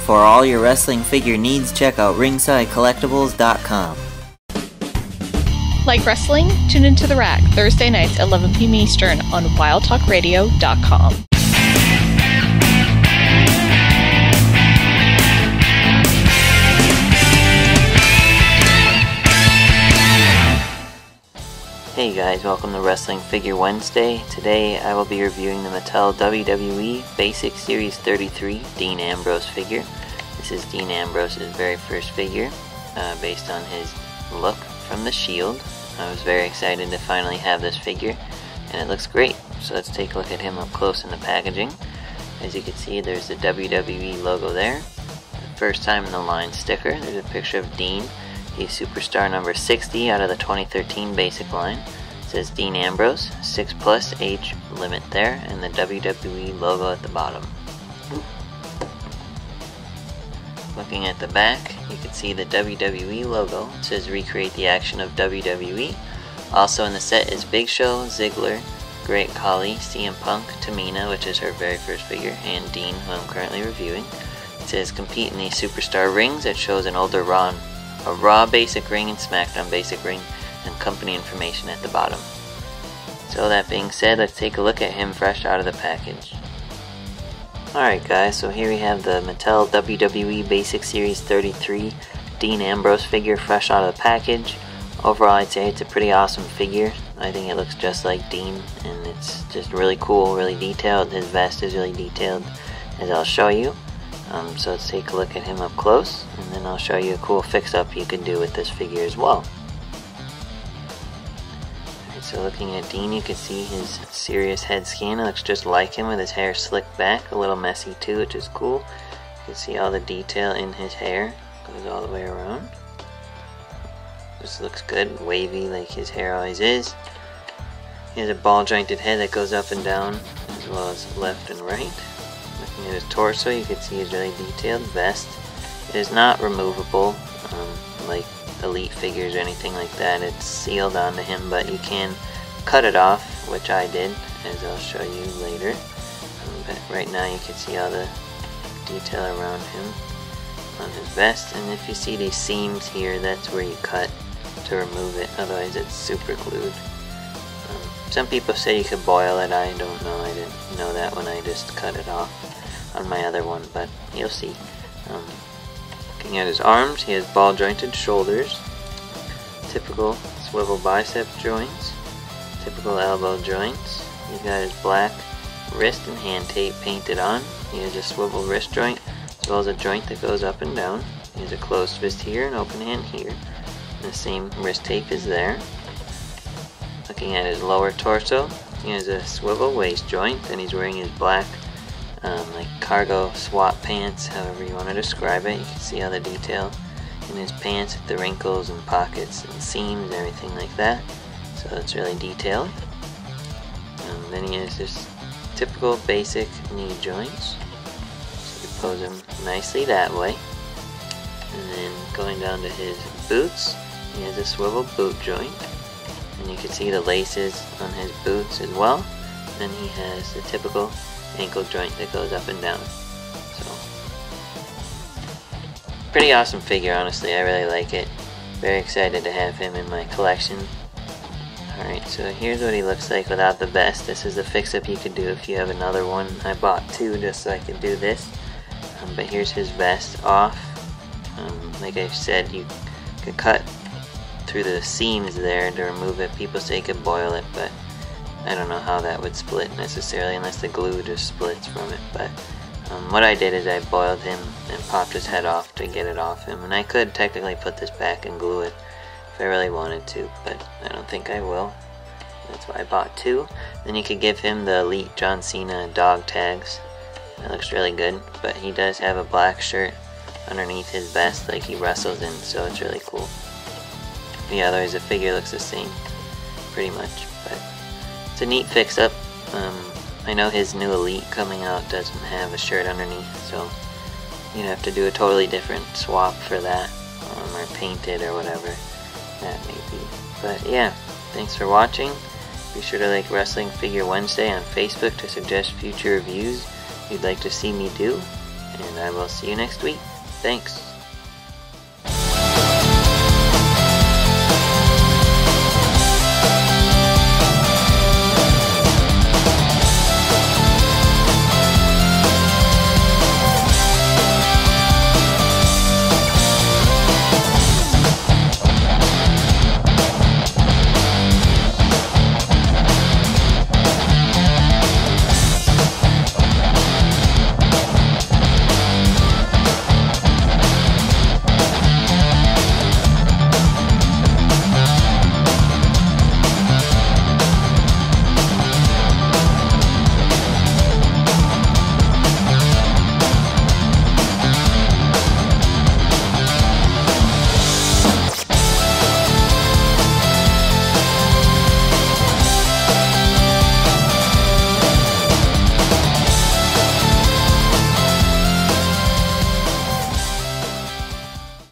For all your wrestling figure needs, check out ringsidecollectibles.com. Like wrestling? Tune into The Rack Thursday nights at 11 p.m. Eastern on wildtalkradio.com. Hey guys, welcome to Wrestling Figure Wednesday. Today I will be reviewing the Mattel WWE Basic Series 33 Dean Ambrose figure. This is Dean Ambrose's very first figure, based on his look from the Shield. I was very excited to finally have this figure, and it looks great. So let's take a look at him up close in the packaging. As you can see, there's the WWE logo there. The first time in the line sticker, there's a picture of Dean. He's superstar number 60 out of the 2013 basic line. It says Dean Ambrose, 6+ age limit there, and the WWE logo at the bottom. Looking at the back, you can see the WWE logo. It says recreate the action of WWE. Also in the set is Big Show, Ziggler, Great Khali, CM Punk, Tamina, which is her very first figure, and Dean, who I'm currently reviewing. It says compete in these superstar rings. It shows an older a Raw basic ring and SmackDown basic ring, and company information at the bottom. So that being said, let's take a look at him fresh out of the package. Alright guys, so here we have the Mattel WWE Basic Series 33 Dean Ambrose figure fresh out of the package. Overall, I'd say it's a pretty awesome figure. I think it looks just like Dean, and it's just really cool, really detailed. His vest is really detailed, as I'll show you. So let's take a look at him up close, and then I'll show you a cool fix-up you can do with this figure as well. Alright, so looking at Dean, you can see his serious head scan. It looks just like him with his hair slicked back, a little messy too, which is cool. You can see all the detail in his hair, goes all the way around. This looks good, wavy like his hair always is. He has a ball jointed head that goes up and down, as well as left and right. Looking at his torso, you can see his really detailed vest. It is not removable, like Elite figures or anything like that. It's sealed onto him, but you can cut it off, which I did, as I'll show you later. But right now you can see all the detail around him on his vest, and if you see these seams here, that's where you cut to remove it, otherwise it's super glued. Some people say you could boil it. I don't know, I didn't know that when I just cut it off on my other one, but you'll see. Looking at his arms, he has ball jointed shoulders, typical swivel bicep joints, typical elbow joints. He's got his black wrist and hand tape painted on. He has a swivel wrist joint, as well as a joint that goes up and down. He has a closed fist here and open hand here. And the same wrist tape is there. Looking at his lower torso, he has a swivel waist joint, and he's wearing his black like cargo swap pants, however you want to describe it. You can see all the detail in his pants with the wrinkles and pockets and seams and everything like that. So it's really detailed. Then he has this typical basic knee joints. So you pose him nicely that way. And then going down to his boots, he has a swivel boot joint. And you can see the laces on his boots as well. Then he has the typical ankle joint that goes up and down. So, pretty awesome figure, honestly. I really like it. Very excited to have him in my collection. Alright, so here's what he looks like without the vest. This is the fix-up you could do if you have another one. I bought two just so I could do this. But here's his vest off. Like I said, you could cut through the seams there to remove it. People say you could boil it, but I don't know how that would split necessarily unless the glue just splits from it. But what I did is I boiled him and popped his head off to get it off him. And I could technically put this back and glue it if I really wanted to, but I don't think I will. That's why I bought two. Then you could give him the Elite John Cena dog tags. That looks really good, but he does have a black shirt underneath his vest like he wrestles in, so it's really cool. Yeah, otherwise the figure looks the same pretty much, but it's a neat fix-up. I know his new Elite coming out doesn't have a shirt underneath, so you'd have to do a totally different swap for that, or paint it or whatever that may be. But yeah, thanks for watching. Be sure to like Wrestling Figure Wednesday on Facebook to suggest future reviews you'd like to see me do. and I will see you next week. Thanks.